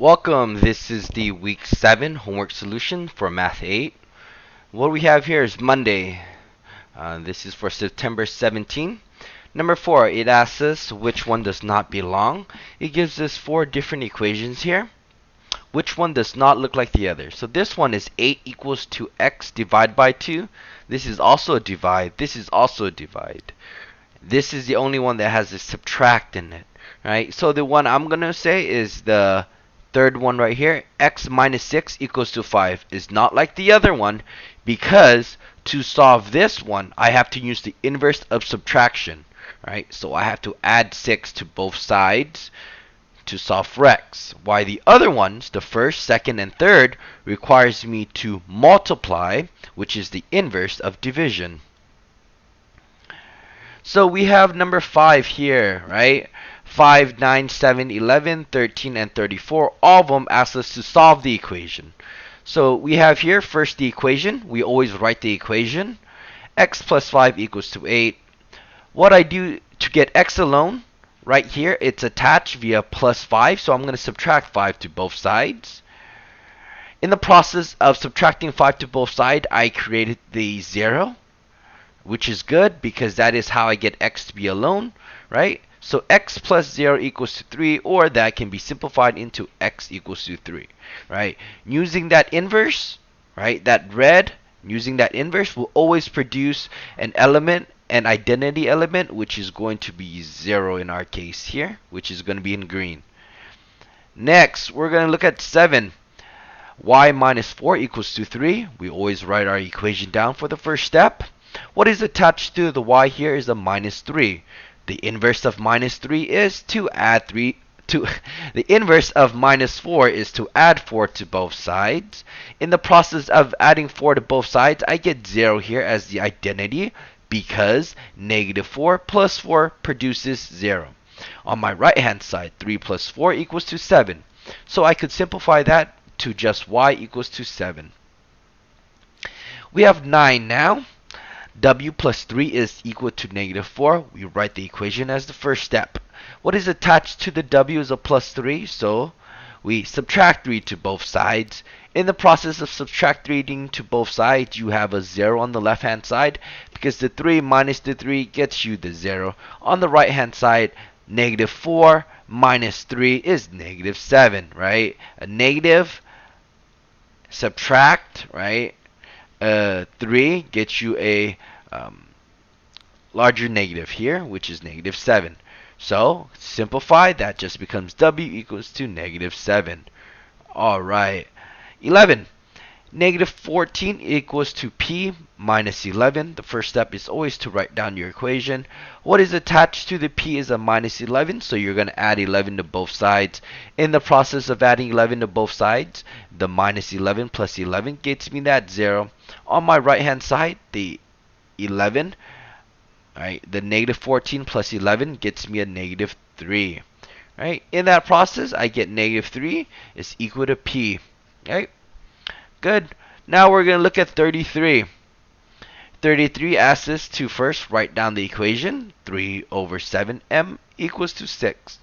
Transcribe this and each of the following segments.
Welcome, this is the week 7 homework solution for Math 8. What we have here is Monday. This is for September 17. Number 4, it asks us which one does not belong. It gives us 4 different equations here. Which one does not look like the other? So this one is 8 equals to x divided by 2. This is also a divide. This is also a divide. This is the only one that has a subtract in it, right? So the one I'm going to say is the third one right here. X minus 6 equals to 5 is not like the other one because to solve this one, I have to use the inverse of subtraction, right? So I have to add 6 to both sides to solve for x. Why the other ones, the first, second, and third, requires me to multiply, which is the inverse of division. So we have number 5 here, right? 5, 9, 7, 11, 13, and 34. All of them ask us to solve the equation. So we have here first the equation. We always write the equation. X plus 5 equals to 8. What I do to get x alone, right here, it's attached via plus 5. So I'm going to subtract 5 to both sides. In the process of subtracting 5 to both sides, I created the 0, which is good because that is how I get x to be alone, right? So x plus 0 equals to 3, or that can be simplified into x equals to 3, right? Using that inverse, right, that red, using that inverse will always produce an element, an identity element, which is going to be 0 in our case here, which is going to be in green. Next, we're going to look at 7. Y minus 4 equals to 3. We always write our equation down for the first step. What is attached to the y here is a minus 3. The inverse of minus 3 is to add 3 to the inverse of minus 4 is to add 4 to both sides. In the process of adding 4 to both sides, I get 0 here as the identity because negative 4 plus 4 produces 0. On my right hand side, 3 plus 4 equals to 7. So I could simplify that to just y equals to 7. We have 9 now. W plus 3 is equal to negative 4. We write the equation as the first step. What is attached to the W is a plus 3, so we subtract 3 to both sides. In the process of subtracting to both sides, you have a 0 on the left hand side because the 3 minus the 3 gets you the 0. On the right hand side, negative 4 minus 3 is negative 7, right? A negative, subtract, right? 3 gets you a larger negative here, which is negative 7. So, simplify, that just becomes W equals to negative 7. Alright. 11. Negative 14 equals to P minus 11. The first step is always to write down your equation. What is attached to the P is a minus 11, so you're going to add 11 to both sides. In the process of adding 11 to both sides, the minus 11 plus 11 gets me that 0. On my right hand side, the 11, right, the negative 14 plus 11 gets me a negative 3. Right? In that process, I get negative 3 is equal to P. Right? Good. Now we're going to look at 33. 33 asks us to first write down the equation. 3 over 7m equals to 6.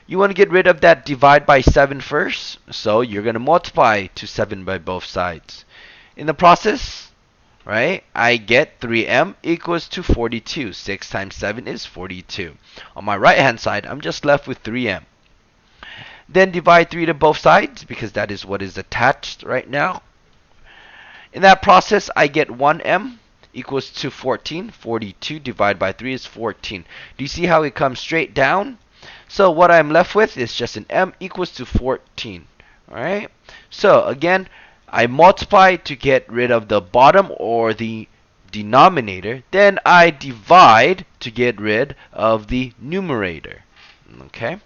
You want to get rid of that divide by 7 first, so you're going to multiply to 7 by both sides. In the process, right, I get 3m equals to 42. 6 times 7 is 42. On my right hand side, I'm just left with 3m. Then divide 3 to both sides because that is what is attached right now. In that process, I get 1m equals to 14. 42 divided by 3 is 14. Do you see how it comes straight down? So what I'm left with is just an m equals to 14. Alright? So again, I multiply to get rid of the bottom or the denominator. Then I divide to get rid of the numerator. Okay?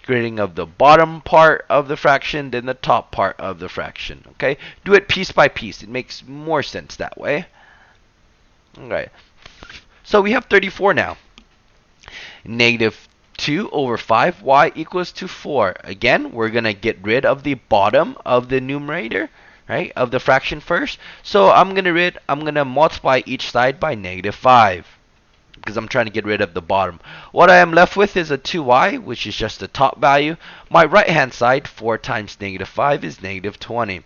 Getting of the bottom part of the fraction than the top part of the fraction. Okay? Do it piece by piece. It makes more sense that way. Alright. So we have 34 now. Negative 2 over 5, y equals to 4. Again, we're going to get rid of the bottom of the numerator, right, of the fraction first. So I'm going to multiply each side by negative 5. because I'm trying to get rid of the bottom. What I am left with is a 2y, which is just the top value. My right hand side, 4 times negative 5 is negative 20.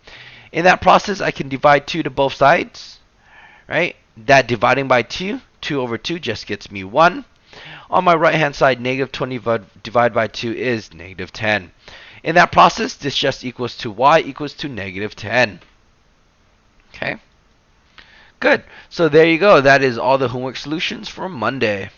In that process, I can divide 2 to both sides, right? That dividing by 2, 2 over 2 just gets me 1. On my right hand side, negative 20 divided by 2 is negative 10. In that process, this just equals to y equals to negative 10. Okay? Good. So there you go. That is all the homework solutions for Monday.